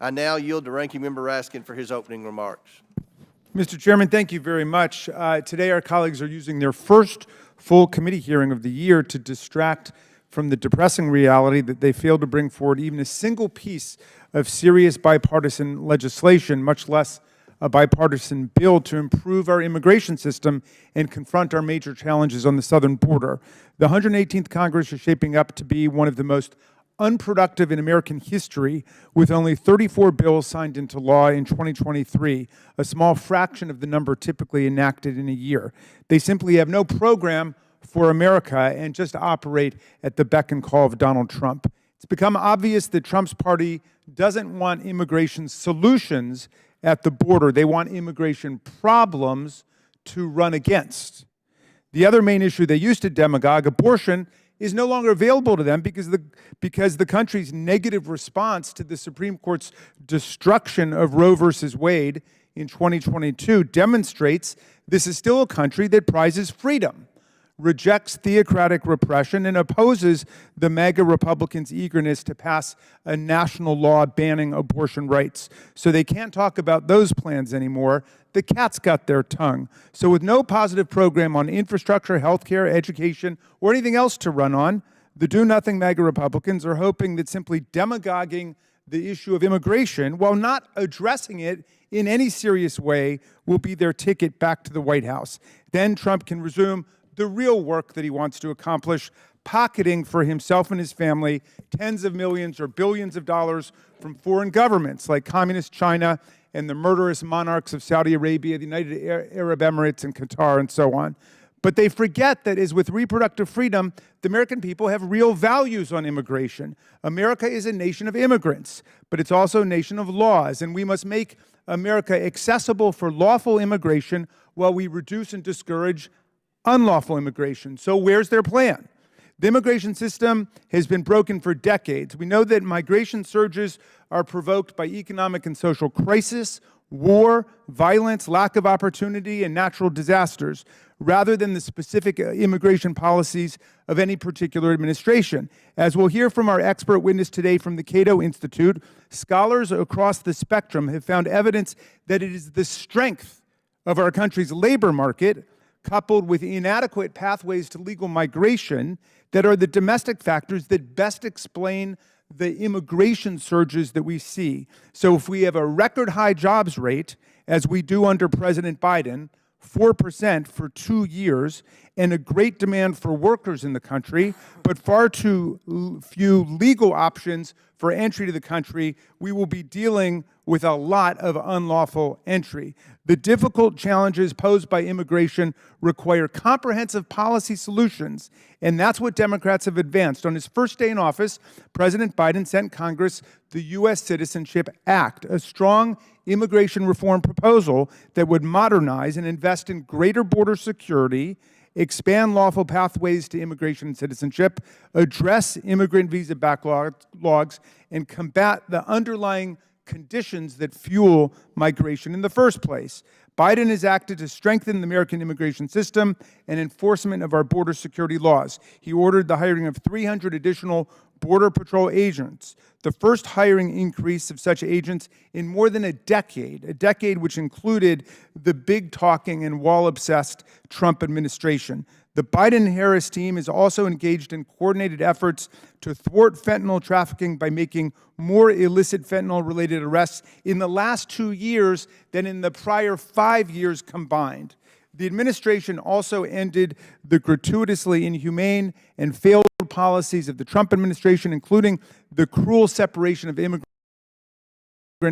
I now yield to Ranking Member Raskin for his opening remarks. Mr. Chairman, thank you very much. Today our colleagues are using their first full committee hearing of the year to distract from the depressing reality that they failed to bring forward even a single piece of serious bipartisan legislation, much less a bipartisan bill to improve our immigration system and confront our major challenges on the southern border. The 118th Congress is shaping up to be one of the most unproductive in American history, with only 34 bills signed into law in 2023, a small fraction of the number typically enacted in a year. They simply have no program for America and just operate at the beck and call of Donald Trump. It's become obvious that Trump's party doesn't want immigration solutions at the border. They want immigration problems to run against. The other main issue they used to demagogue, abortion, is no longer available to them because the country's negative response to the Supreme Court's destruction of Roe versus Wade in 2022 demonstrates this is still a country that prizes freedom, rejects theocratic repression, and opposes the MAGA Republicans' eagerness to pass a national law banning abortion rights. So they can't talk about those plans anymore. The cat's got their tongue. So with no positive program on infrastructure, healthcare, education, or anything else to run on, the do-nothing MAGA Republicans are hoping that simply demagoguing the issue of immigration while not addressing it in any serious way will be their ticket back to the White House. Then Trump can resume the real work that he wants to accomplish, pocketing for himself and his family tens of millions or billions of dollars from foreign governments like Communist China and the murderous monarchs of Saudi Arabia, the United Arab Emirates, and Qatar, and so on. But they forget that, as with reproductive freedom, the American people have real values on immigration. America is a nation of immigrants, but it's also a nation of laws, and we must make America accessible for lawful immigration while we reduce and discourage unlawful immigration. So where's their plan? The immigration system has been broken for decades. We know that migration surges are provoked by economic and social crisis, war, violence, lack of opportunity, and natural disasters, rather than the specific immigration policies of any particular administration. As we'll hear from our expert witness today from the Cato Institute, scholars across the spectrum have found evidence that it is the strength of our country's labor market, coupled with inadequate pathways to legal migration, that are the domestic factors that best explain the immigration surges that we see. So if we have a record high jobs rate, as we do under President Biden, 4% for 2 years, and a great demand for workers in the country, but far too few legal options for entry to the country, we will be dealing with a lot of unlawful entry. The difficult challenges posed by immigration require comprehensive policy solutions, and that's what Democrats have advanced. On his first day in office, President Biden sent Congress the U.S. Citizenship Act, a strong immigration reform proposal that would modernize and invest in greater border security, expand lawful pathways to immigration and citizenship, address immigrant visa backlogs, and combat the underlying conditions that fuel migration in the first place. Biden has acted to strengthen the American immigration system and enforcement of our border security laws. He ordered the hiring of 300 additional Border Patrol agents, the first hiring increase of such agents in more than a decade which included the big-talking and wall-obsessed Trump administration. The Biden-Harris team is also engaged in coordinated efforts to thwart fentanyl trafficking by making more illicit fentanyl-related arrests in the last 2 years than in the prior 5 years combined. The administration also ended the gratuitously inhumane and failed policies of the Trump administration, including the cruel separation of immigrant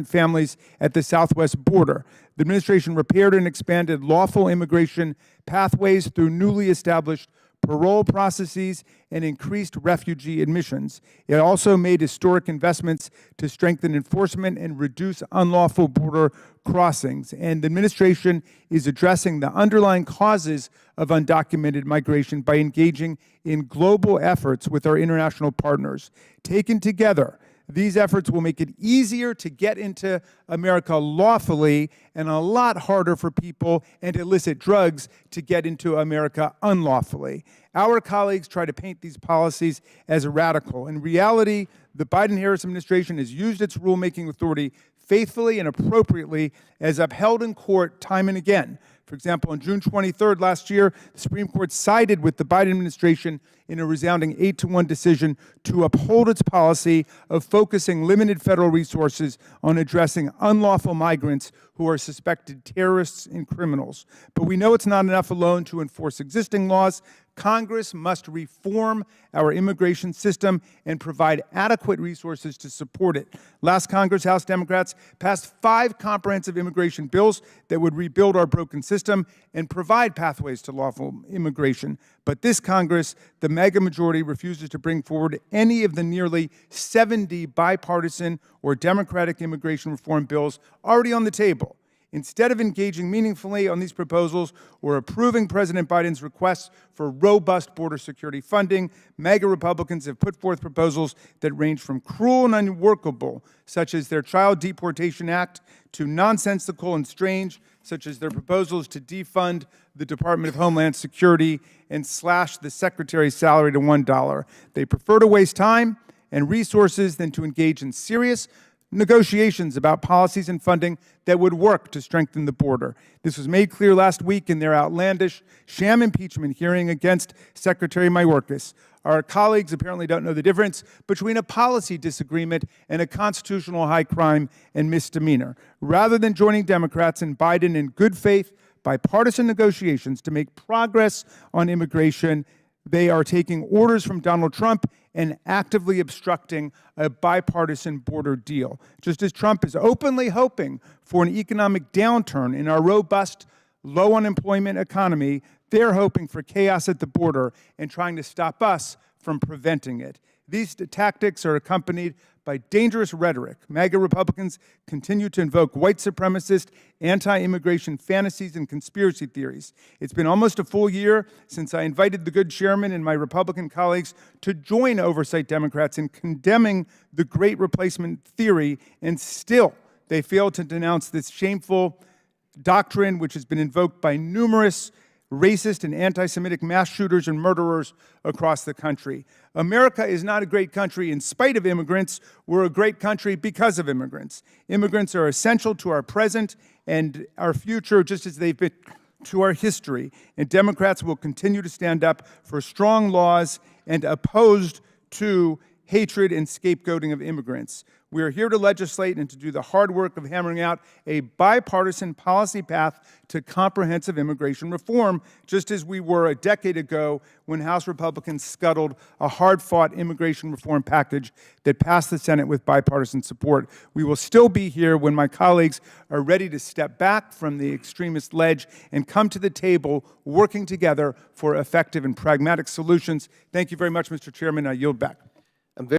families at the southwest border. The administration repaired and expanded lawful immigration pathways through newly established parole processes and increased refugee admissions. It also made historic investments to strengthen enforcement and reduce unlawful border crossings. And the administration is addressing the underlying causes of undocumented migration by engaging in global efforts with our international partners. Taken together, These efforts will make it easier to get into America lawfully and a lot harder for people and illicit drugs to get into America unlawfully. Our colleagues try to paint these policies as radical. In reality, the Biden-Harris administration has used its rulemaking authority faithfully and appropriately as upheld in court time and again. For example, on June 23rd last year, the Supreme Court sided with the Biden administration in a resounding 8-1 decision to uphold its policy of focusing limited federal resources on addressing unlawful migrants who are suspected terrorists and criminals. But we know it's not enough alone to enforce existing laws. Congress must reform our immigration system and provide adequate resources to support it. Last Congress, House Democrats passed 5 comprehensive immigration bills that would rebuild our broken system and provide pathways to lawful immigration. But this Congress, the mega majority, refuses to bring forward any of the nearly 70 bipartisan or Democratic immigration reform bills already on the table. Instead of engaging meaningfully on these proposals or approving President Biden's requests for robust border security funding, MAGA Republicans have put forth proposals that range from cruel and unworkable, such as their Child Deportation Act, to nonsensical and strange, such as their proposals to defund the Department of Homeland Security and slash the Secretary's salary to $1. They prefer to waste time and resources than to engage in serious negotiations about policies and funding that would work to strengthen the border. This was made clear last week in their outlandish sham impeachment hearing against Secretary Mayorkas. Our colleagues apparently don't know the difference between a policy disagreement and a constitutional high crime and misdemeanor. Rather than joining Democrats and Biden in good faith bipartisan negotiations to make progress on immigration, they are taking orders from Donald Trump and actively obstructing a bipartisan border deal. Just as Trump is openly hoping for an economic downturn in our robust, low unemployment economy, they're hoping for chaos at the border and trying to stop us from preventing it. These tactics are accompanied by dangerous rhetoric. MAGA Republicans continue to invoke white supremacist, anti-immigration fantasies and conspiracy theories. It's been almost a full year since I invited the good chairman and my Republican colleagues to join oversight Democrats in condemning the Great Replacement theory, and still they fail to denounce this shameful doctrine which has been invoked by numerous racist and anti-Semitic mass shooters and murderers across the country. America is not a great country in spite of immigrants. We're a great country because of immigrants. Immigrants are essential to our present and our future, just as they've been to our history. And Democrats will continue to stand up for strong laws and opposed to hatred and scapegoating of immigrants. We are here to legislate and to do the hard work of hammering out a bipartisan policy path to comprehensive immigration reform, just as we were a decade ago when House Republicans scuttled a hard-fought immigration reform package that passed the Senate with bipartisan support. We will still be here when my colleagues are ready to step back from the extremist ledge and come to the table working together for effective and pragmatic solutions. Thank you very much, Mr. Chairman. I yield back.